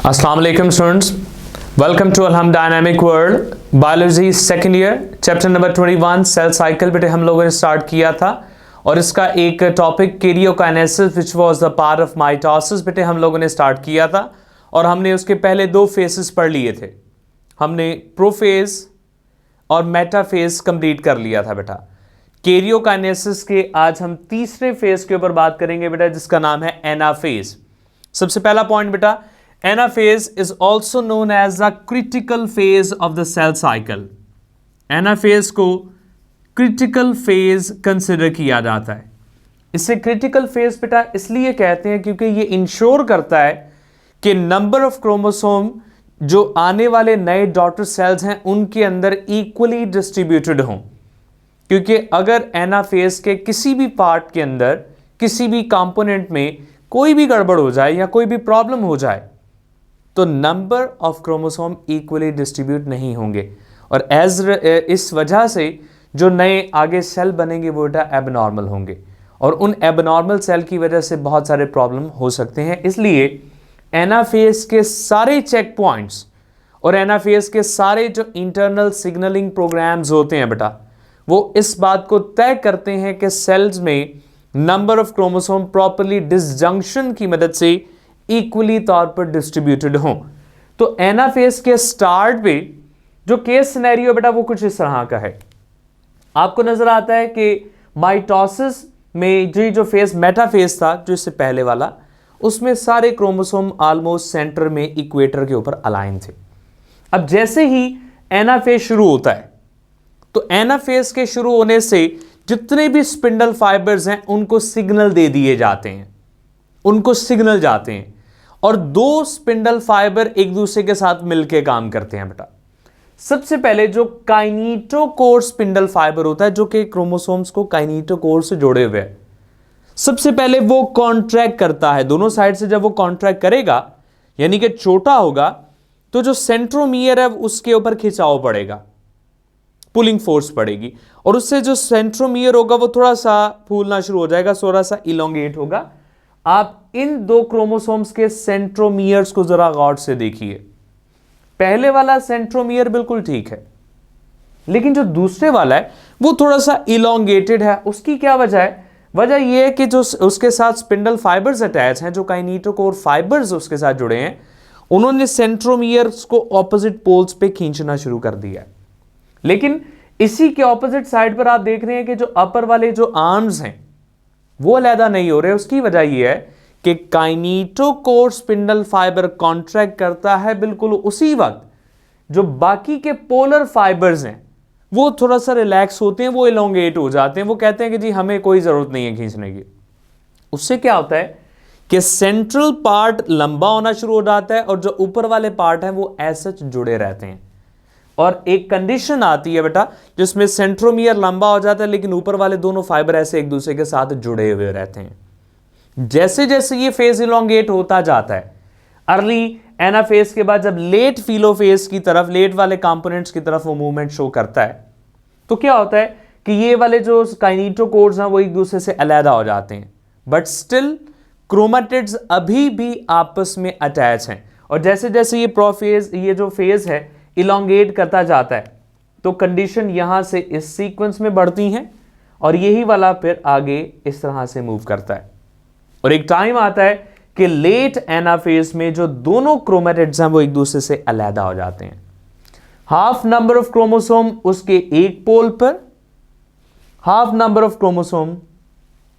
अस्सलाम वालेकुम students, welcome to Alham dynamic world biology second year chapter number 21 cell cycle बेटे हम लोगों ने स्टार्ट किया था और इसका एक topic karyokinesis which was the part of mitosis बेटे हम लोगों ने स्टार्ट किया था और हमने उसके पहले दो फेसेस पढ़ लिए थे। हमने प्रोफेज और मेटाफेज कंप्लीट कर लिया था बेटा। कैरियोकाइनेसिस के आज हम तीसरे फेज के ऊपर बात करेंगे बेटा, जिसका नाम है एनाफेज। सबसे पहला पॉइंट बेटा, anaphase is also known as the critical phase of the cell cycle. Anaphase को क्रिटिकल फेज कंसिडर किया जाता है। इसे क्रिटिकल फेज बेटा इसलिए कहते हैं क्योंकि ये इंश्योर करता है कि नंबर ऑफ क्रोमोसोम जो आने वाले नए डॉटर सेल्स हैं उनके अंदर इक्वली डिस्ट्रीब्यूटेड हों। क्योंकि अगर एनाफेज के किसी भी पार्ट के अंदर किसी भी कंपोनेंट में कोई भी गड़बड़ हो जाए या कोई भी प्रॉब्लम हो जाए तो number of chromosome equally distribute नहीं होंगे और इस वजह से जो नए आगे सेल बनेंगे वो एबनॉर्मल होंगे और उन एबनॉर्मल सेल की वजह से बहुत सारे प्रॉब्लम हो सकते हैं। इसलिए एनाफेज के सारे चेक पॉइंट्स और एनाफेज के सारे जो इंटरनल सिग्नलिंग प्रोग्राम्स होते हैं बेटा, वो इस बात को तय करते हैं कि सेल्स में number of chromosome properly disjunction की मदद से इक्वली तौर पर डिस्ट्रीब्यूटेड हों। तो एनाफेज के स्टार्ट पे जो केस सिनेरियो बेटा वो कुछ इस तरह का है। आपको नजर आता है कि माइटोसिस में जो फेज मेटाफेज था जो इससे पहले वाला, उसमें सारे क्रोमोसोम ऑलमोस्ट सेंटर में इक्वेटर के ऊपर अलाइन थे। अब जैसे ही एनाफेज शुरू होता है तो एनाफेज के शुरू होने से जितने भी स्पिंडल फाइबर्स हैं उनको सिग्नल दे दिए जाते हैं, उनको सिग्नल जाते हैं और दो स्पिंडल फाइबर एक दूसरे के साथ मिलकर काम करते हैं बेटा। सबसे पहले जो काइनेटोकोर स्पिंडल फाइबर होता है जो कि क्रोमोसोम्स को काइनेटोकोर से जोड़े हुए है, सबसे पहले वो कॉन्ट्रैक्ट करता है दोनों साइड से। जब वो कॉन्ट्रैक्ट करेगा यानी कि छोटा होगा तो जो सेंट्रोमियर है उसके ऊपर खिंचाव पड़ेगा, पुलिंग फोर्स पड़ेगी और उससे जो सेंट्रोमियर होगा वो थोड़ा सा फूलना शुरू हो जाएगा, थोड़ा सा इलोंगेट होगा। आप इन दो क्रोमोसोम्स के सेंट्रोमियर्स को जरा गौर से देखिए। पहले वाला सेंट्रोमियर बिल्कुल ठीक है, लेकिन जो दूसरे वाला है वो थोड़ा सा इलोंगेटेड है। उसकी क्या वजह है? वजह यह है कि जो उसके साथ स्पिंडल फाइबर्स अटैच हैं, जो काइनेटोकोर फाइबर्स उसके साथ जुड़े हैं, उन्होंने सेंट्रोमियर्स को ऑपोजिट पोल्स पे खींचना शुरू कर दिया है। लेकिन इसी के ऑपोजिट साइड पर आप देख रहे हैं कि जो अपर वाले जो आर्म्स हैं वो अलहदा नहीं हो रहे। उसकी वजह यह है कि काइनेटोकोर स्पिंडल फाइबर कॉन्ट्रैक्ट करता है बिल्कुल उसी वक्त जो बाकी के पोलर फाइबर्स हैं वो थोड़ा सा रिलैक्स होते हैं, वो इलोंगेट हो जाते हैं। वो कहते हैं कि जी हमें कोई जरूरत नहीं है खींचने की। उससे क्या होता है कि सेंट्रल पार्ट लंबा होना शुरू हो जाता है और जो ऊपर वाले पार्ट हैं वो ऐसे जुड़े रहते हैं। और एक कंडीशन आती है बेटा जिसमें सेंट्रोमियर लंबा हो जाता है लेकिन ऊपर वाले दोनों फाइबर ऐसे एक दूसरे के साथ जुड़े हुए रहते हैं। जैसे जैसे ये फेज इलोंगेट होता जाता है, अर्ली एनाफेज के बाद जब लेट फिलोफेज की तरफ, लेट वाले कंपोनेंट्स की तरफ वो मूवमेंट शो करता है, तो क्या होता है कि ये वाले जो काइनेटोकोर्स हैं वो एक दूसरे से अलहदा हो जाते हैं, बट स्टिल क्रोमेटिड्स अभी भी आपस में अटैच हैं। और जैसे जैसे ये प्रोफेज, ये जो फेज है इलोंगेट करता जाता है तो कंडीशन यहां से इस सीक्वेंस में बढ़ती हैं और यही वाला फिर आगे इस तरह से मूव करता है। और एक टाइम आता है कि लेट एनाफेज में जो दोनों क्रोमेटिड्स हैं वो एक दूसरे से अलहदा हो जाते हैं। हाफ नंबर ऑफ क्रोमोसोम उसके एक पोल पर, हाफ नंबर ऑफ क्रोमोसोम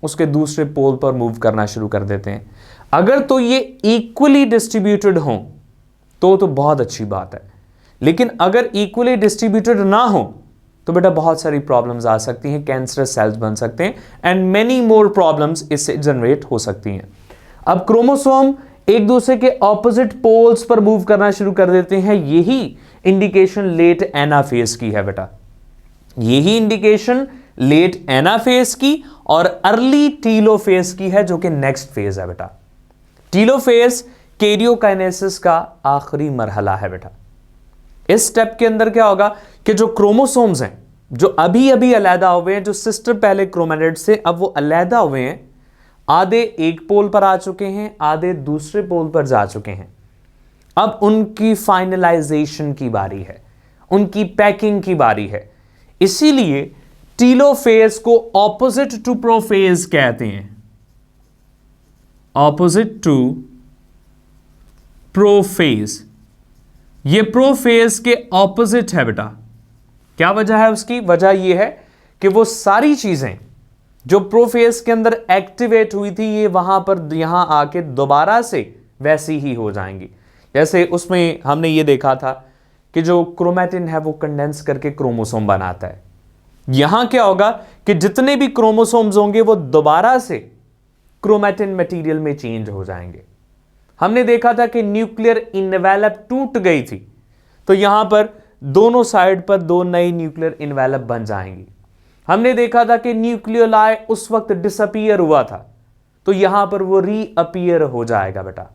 उसके दूसरे पोल पर मूव करना शुरू कर देते हैं। अगर तो ये इक्वली डिस्ट्रीब्यूटेड हों तो बहुत अच्छी बात है, लेकिन अगर इक्वली डिस्ट्रीब्यूटेड ना हो तो बेटा बहुत सारी प्रॉब्लम्स आ सकती हैं, कैंसरस सेल्स बन सकते हैं एंड मेनी मोर प्रॉब्लम्स इससे जनरेट हो सकती हैं। अब क्रोमोसोम एक दूसरे के ऑपोजिट पोल्स पर मूव करना शुरू कर देते हैं। यही इंडिकेशन लेट एनाफेज की है बेटा, यही इंडिकेशन लेट एनाफेज की और अर्ली टीलोफेज की है जो कि नेक्स्ट फेज है बेटा। टीलोफेज कैरियोकाइनेसिस का आखिरी मरहला है बेटा। इस स्टेप के अंदर क्या होगा कि जो क्रोमोसोम्स हैं जो अभी अभी अलहदा हुए हैं, जो सिस्टर पहले क्रोमेटिड से अब वो अलहदा हुए हैं, आधे एक पोल पर आ चुके हैं, आधे दूसरे पोल पर जा चुके हैं। अब उनकी फाइनलाइजेशन की बारी है, उनकी पैकिंग की बारी है। इसीलिए टीलोफेज को ऑपोजिट टू प्रोफेज कहते हैं, ऑपोजिट टू प्रोफेज। ये प्रोफेज के ऑपोजिट है बेटा। क्या वजह है उसकी? वजह यह है कि वो सारी चीजें जो प्रोफेज के अंदर एक्टिवेट हुई थी ये वहां पर यहां आके दोबारा से वैसी ही हो जाएंगी। जैसे उसमें हमने ये देखा था कि जो क्रोमैटिन है वो कंडेंस करके क्रोमोसोम बनाता है। यहां क्या होगा कि जितने भी क्रोमोसोम्स होंगे वो दोबारा से क्रोमैटिन मटेरियल में चेंज हो जाएंगे। हमने देखा था कि न्यूक्लियर इनवेलप टूट गई थी, तो यहां पर दोनों साइड पर दो नई न्यूक्लियर इनवेलप बन जाएंगी। हमने देखा था कि न्यूक्लियोलाई उस वक्त डिसअपीयर हुआ था, तो यहां पर वो रीअपीयर हो जाएगा बेटा।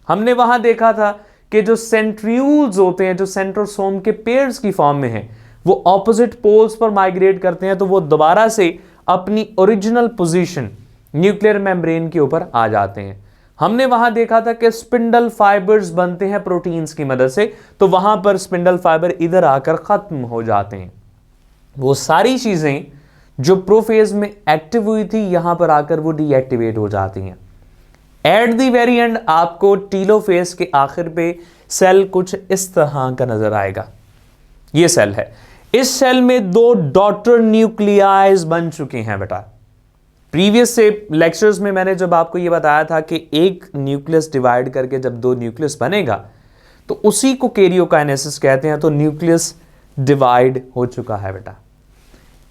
हमने वहां देखा था कि जो सेंट्रियूल्स होते हैं, जो सेंट्रोसोम के पेयर्स की फॉर्म में हैं, वो ऑपोजिट पोल्स पर माइग्रेट करते हैं, तो वो दोबारा से अपनी ओरिजिनल पोजीशन न्यूक्लियर मेम्ब्रेन के ऊपर आ जाते हैं। हमने वहां देखा था कि स्पिंडल फाइबर्स बनते हैं प्रोटीन्स की मदद से, तो वहां पर स्पिंडल फाइबर इधर आकर खत्म हो जाते हैं। वो सारी चीजें जो प्रोफेज में एक्टिव हुई थी यहां पर आकर वो डीएक्टिवेट हो जाती हैं। एट द वेरी एंड आपको टीलोफेज के आखिर पे सेल कुछ इस तरह का नजर आएगा। ये सेल है, इस सेल में दो डॉटर न्यूक्लियाइज बन चुके हैं बेटा। प्रीवियस से लेक्चर्स में मैंने जब आपको ये बताया था कि एक न्यूक्लियस डिवाइड करके जब दो न्यूक्लियस बनेगा तो उसी को कैरियोकाइनेसिस कहते हैं। तो न्यूक्लियस डिवाइड हो चुका है बेटा,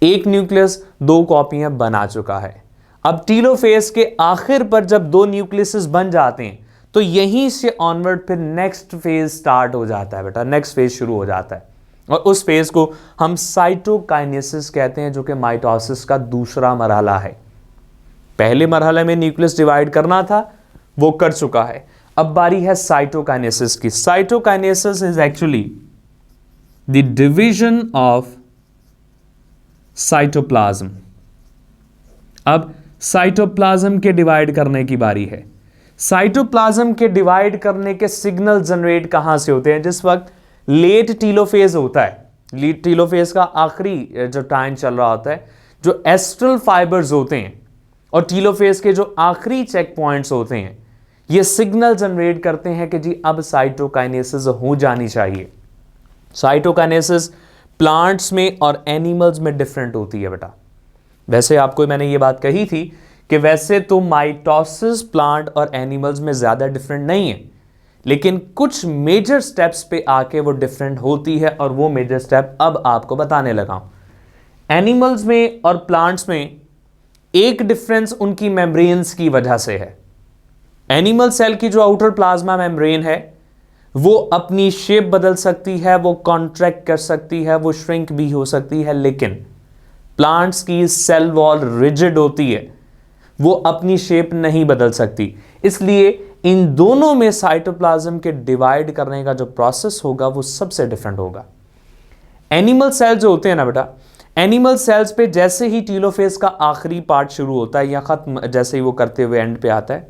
एक न्यूक्लियस दो कॉपियां बना चुका है। अब टीलोफेज के आखिर पर जब दो न्यूक्लियस बन जाते हैं तो यहीं से ऑनवर्ड फिर नेक्स्ट फेज स्टार्ट हो जाता है बेटा, नेक्स्ट फेज शुरू हो जाता है, और उस फेज को हम साइटोकाइनेसिस कहते हैं, जो कि माइटोसिस का दूसरा मरहला है। पहले मरहले में न्यूक्लियस डिवाइड करना था, वो कर चुका है। अब बारी है साइटोकाइनेसिस की। Cytokinesis is actually the division of cytoplasm. अब साइटोप्लाज्म के डिवाइड करने की बारी है। साइटोप्लाज्म के डिवाइड करने के सिग्नल जनरेट कहां से होते हैं? जिस वक्त लेट टीलोफेज होता है, लेट टीलोफेज का आखिरी जो टाइम चल रहा होता है, जो एस्ट्रल फाइबर्स होते हैं और टीलोफेज के जो आखिरी चेक पॉइंट्स होते हैं, ये सिग्नल जनरेट करते हैं कि जी अब साइटोकाइनेसिस हो जानी चाहिए। साइटोकाइनेसिस प्लांट्स में और एनिमल्स में डिफरेंट होती है बेटा। वैसे आपको मैंने ये बात कही थी कि वैसे तो माइटोसिस प्लांट और एनिमल्स में ज्यादा डिफरेंट नहीं है, लेकिन कुछ मेजर स्टेप्स पे आके वो डिफरेंट होती है, और वो मेजर स्टेप अब आपको बताने लगा हूं। एनिमल्स में और प्लांट्स में एक डिफरेंस उनकी मेम्ब्रेन्स की वजह से है। एनिमल सेल की जो आउटर प्लाज्मा मेम्ब्रेन है वो अपनी शेप बदल सकती है, वो कॉन्ट्रैक्ट कर सकती है, वो श्रिंक भी हो सकती है, लेकिन प्लांट्स की सेल वॉल रिजिड होती है, वो अपनी शेप नहीं बदल सकती। इसलिए इन दोनों में साइटोप्लाज्म के डिवाइड करने का जो प्रोसेस होगा वो सबसे डिफरेंट होगा। एनिमल सेल जो होते हैं ना बेटा, एनिमल सेल्स पे जैसे ही टीलोफेज का आखिरी पार्ट शुरू होता है या खत्म जैसे ही वो करते हुए एंड पे आता है,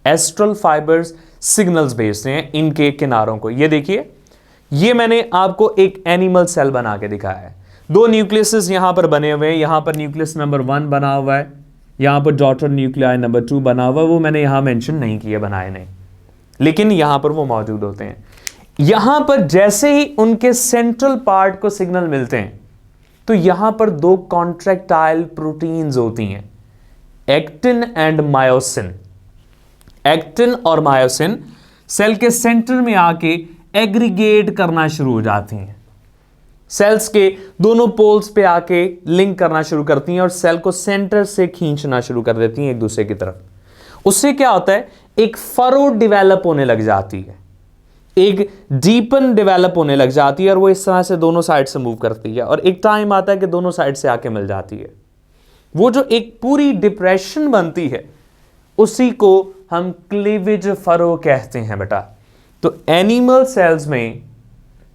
एस्ट्रल फाइबर्स सिग्नल्स भेजते हैं इनके किनारों को। ये देखिए, ये मैंने आपको एक एनिमल सेल बना के दिखाया है। दो न्यूक्लियस यहां पर बने हुए हैं, यहां पर न्यूक्लियस नंबर 1 बना हुआ है, यहां पर डॉटर न्यूक्लियाई नंबर 2 बना हुआ है, वो मैंने यहां मेंशन नहीं किया, बनाए नहीं, लेकिन यहां पर वो मौजूद होते हैं। यहां पर जैसे ही उनके सेंट्रल पार्ट को सिग्नल मिलते हैं तो यहां पर दो कॉन्ट्रैक्टाइल प्रोटीन्स होती हैं, एक्टिन एंड मायोसिन। एक्टिन और मायोसिन सेल के सेंटर में आके एग्रीगेट करना शुरू हो जाती हैं, सेल्स के दोनों पोल्स पे आके लिंक करना शुरू करती हैं और सेल को सेंटर से खींचना शुरू कर देती हैं एक दूसरे की तरफ। उससे क्या होता है, एक फरो डेवलप होने लग जाती है, एक डीपन डेवलप होने लग जाती है, और वो इस तरह से दोनों साइड से मूव करती है, और एक टाइम आता है कि दोनों साइड से आके मिल जाती है। वो जो एक पूरी डिप्रेशन बनती है उसी को हम क्लीवेज फरो कहते हैं बेटा। तो एनिमल सेल्स में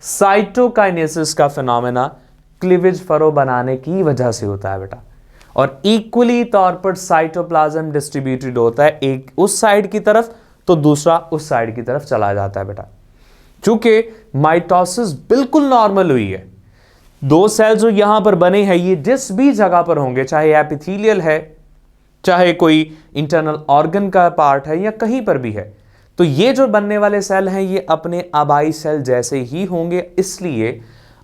साइटोकाइनेसिस का फिनोमेना क्लीवेज फरो बनाने की वजह से होता है बेटा, और इक्वली तौर पर साइटोप्लाज्म डिस्ट्रीब्यूटेड होता है, एक उस साइड की तरफ तो दूसरा उस साइड की तरफ चला जाता है बेटा। चूंकि माइटोसिस बिल्कुल नॉर्मल हुई है, दो सेल जो यहां पर बने हैं ये जिस भी जगह पर होंगे, चाहे एपिथेलियल है, चाहे कोई इंटरनल ऑर्गन का पार्ट है या कहीं पर भी है, तो ये जो बनने वाले सेल हैं ये अपने आबाई सेल जैसे ही होंगे। इसलिए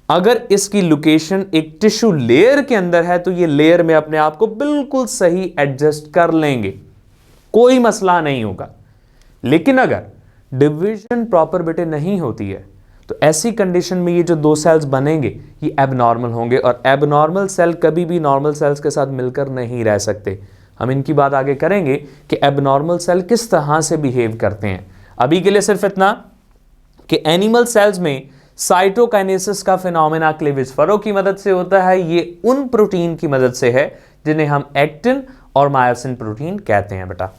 अगर इसकी लोकेशन एक टिश्यू लेयर के अंदर है तो ये लेयर में अपने आप को बिल्कुल सही एडजस्ट कर लेंगे, कोई मसला नहीं होगा। लेकिन अगर डिवीजन प्रॉपर बेटे नहीं होती है तो ऐसी कंडीशन में ये जो दो सेल्स बनेंगे ये एबनॉर्मल होंगे, और एबनॉर्मल सेल कभी भी नॉर्मल सेल्स के साथ मिलकर नहीं रह सकते। हम इनकी बात आगे करेंगे कि एबनॉर्मल सेल किस तरह से बिहेव करते हैं। अभी के लिए सिर्फ इतना कि एनिमल सेल्स में साइटोकाइनेसिस का फिनोमेना क्लीवेज फरो की मदद से होता है। ये उन प्रोटीन की मदद से है जिन्हें हम एक्टिन और मायोसिन प्रोटीन कहते हैं बेटा।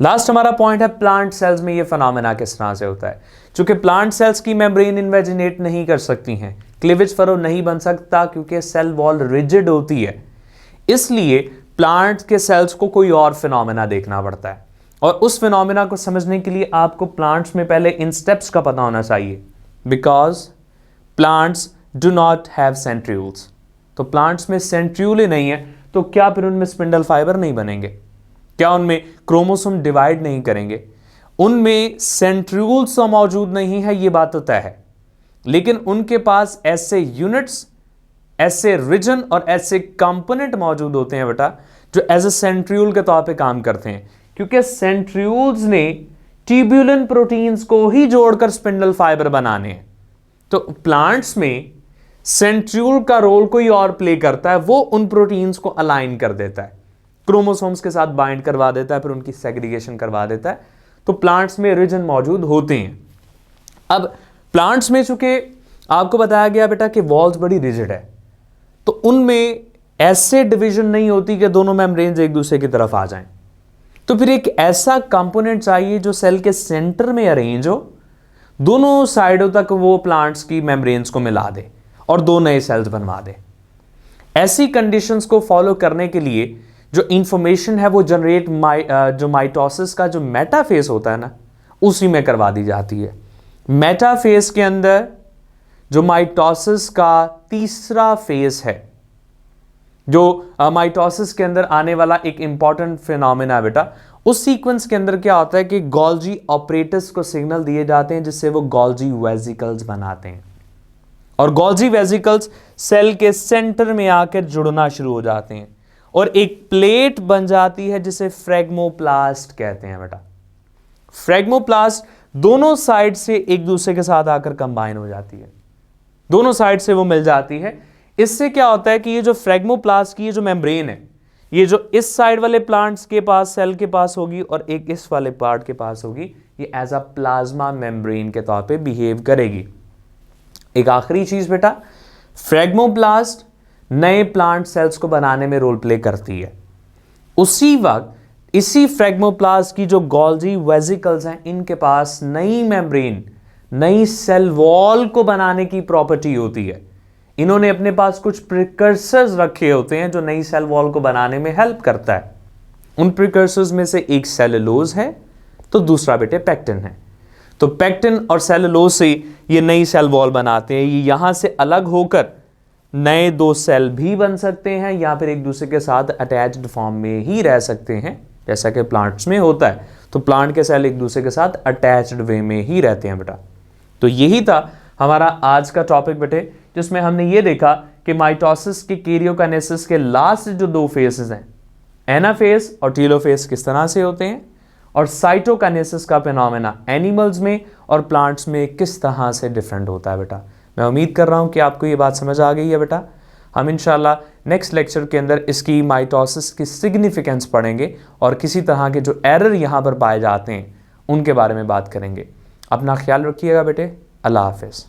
लास्ट हमारा पॉइंट है प्लांट सेल्स में ये फिनोमेना किस तरह से होता है। चूंकि प्लांट सेल्स की मेम्ब्रेन इन्वेजिनेट नहीं कर सकती हैं, क्लीवेज फरो नहीं बन सकता क्योंकि सेल वॉल रिजिड होती है, इसलिए प्लांट के सेल्स को कोई और फिनोमेना देखना पड़ता है। और उस फिनोमेना को समझने के लिए आपको प्लांट्स में पहले इन स्टेप्स का पता होना चाहिए, because plants do not have सेंट्रियूल्स। तो प्लांट्स में सेंट्रियूल ही नहीं है तो क्या फिर उनमें स्पिंडल फाइबर नहीं बनेंगे? क्या उनमें क्रोमोसोम डिवाइड नहीं करेंगे? उनमें सेंट्रियूल्स तो मौजूद नहीं है, ये बात तो तय है, लेकिन उनके पास ऐसे यूनिट्स, ऐसे रीजन और ऐसे कंपोनेंट मौजूद होते हैं बेटा जो एज ए सेंट्रियूल के तौर पे काम करते हैं, क्योंकि सेंट्रियूल्स ने ट्यूबुलिन प्रोटीन्स को ही जोड़कर स्पिंडल फाइबर बनाने हैं। तो प्लांट्स में सेंट्रियूल का रोल कोई और प्ले करता है, वो उन प्रोटीन्स को अलाइन कर देता है, क्रोमोसोम्स के साथ बाइंड करवा देता है, फिर उनकी सेग्रीगेशन करवा देता है। तो प्लांट्स में रीजन मौजूद होते हैं। अब प्लांट्स में चूंकि आपको बताया गया बेटा कि वॉल्स बड़ी रिजिड है, तो उनमें ऐसे डिवीजन नहीं होती कि दोनों मेम्ब्रेन्स एक दूसरे की तरफ आ जाएं। तो फिर एक ऐसा कंपोनेंट चाहिए जो सेल के सेंटर में अरेंज हो, दोनों साइडों तक वो प्लांट्स की मेम्ब्रेन्स को मिला दे और दो नए सेल्स बनवा दे। ऐसी कंडीशंस को फॉलो करने के लिए जो इंफॉर्मेशन है वो जनरेट जो माइटोसिस का जो मेटाफेज होता है ना, उसी में करवा दी जाती है। मेटाफेज के अंदर जो माइटोसिस का तीसरा फेज है, जो माइटोसिस के अंदर आने वाला एक इंपॉर्टेंट फिनोमेना बेटा, उस सीक्वेंस के अंदर क्या होता है कि गोल्जी ऑपरेटर्स को सिग्नल दिए जाते हैं जिससे वो गोल्जी वेसिकल्स बनाते हैं, और गोल्जी वेसिकल्स सेल के सेंटर में आकर जुड़ना शुरू हो जाते हैं और एक प्लेट बन जाती है जिसे फ्रेगमोप्लास्ट कहते हैं बेटा। फ्रेगमोप्लास्ट दोनों साइड से एक दूसरे के साथ आकर कंबाइन हो जाती है, दोनों साइड से वो मिल जाती है। इससे क्या होता है कि ये जो फ्रेगमोप्लास्ट की ये जो मेम्ब्रेन है, ये जो इस साइड वाले प्लांट्स के पास सेल के पास होगी और एक इस वाले पार्ट के पास होगी, ये एज अ प्लाज्मा मेम्ब्रेन के तौर पे बिहेव करेगी। एक आखिरी चीज बेटा, फ्रेगमोप्लास्ट नए प्लांट सेल्स को बनाने में रोल प्ले करती है। उसी वक्त इसी फ्रेगमोप्लास्ट की जो गोल्जी वेसिकल्स हैं, इनके पास नई मेम्ब्रेन, नई सेल वॉल को बनाने की प्रॉपर्टी होती है। इन्होंने अपने पास कुछ प्रिकर्सर्स रखे होते हैं जो नई सेल वॉल को बनाने में हेल्प करता है। उन प्रिकर्सर्स में से एक सेलुलोज है तो दूसरा बेटे पेक्टिन है। तो पेक्टिन और सेलुलोज से ये नई सेल वॉल बनाते हैं। ये यहां से अलग होकर नए दो सेल भी बन सकते हैं या फिर एक दूसरे के साथ अटैच्ड फॉर्म में ही रह सकते हैं, जैसा कि प्लांट्स में होता है। तो प्लांट के सेल एक दूसरे के साथ अटैच्ड वे में ही रहते हैं बेटा। तो यही था हमारा आज का टॉपिक बेटे, जिसमें हमने ये देखा कि माइटोसिस के कैरियोकाइनेसिस के लास्ट जो दो फेजेस हैं, एनाफेज और टीलोफेज, किस तरह से होते हैं, और साइटोकाइनेसिस का फिनोमेना एनिमल्स में और प्लांट्स में किस तरह से डिफरेंट होता है बेटा। मैं उम्मीद कर रहा हूं कि आपको ये बात समझ आ गई है बेटा। हम इंशाल्लाह नेक्स्ट लेक्चर के अंदर इसकी माइटोसिस की सिग्निफिकेंस पढ़ेंगे और किसी तरह के जो एरर यहाँ पर पाए जाते हैं उनके बारे में बात करेंगे। अपना ख्याल रखिएगा बेटे। अल्लाह हाफिज़।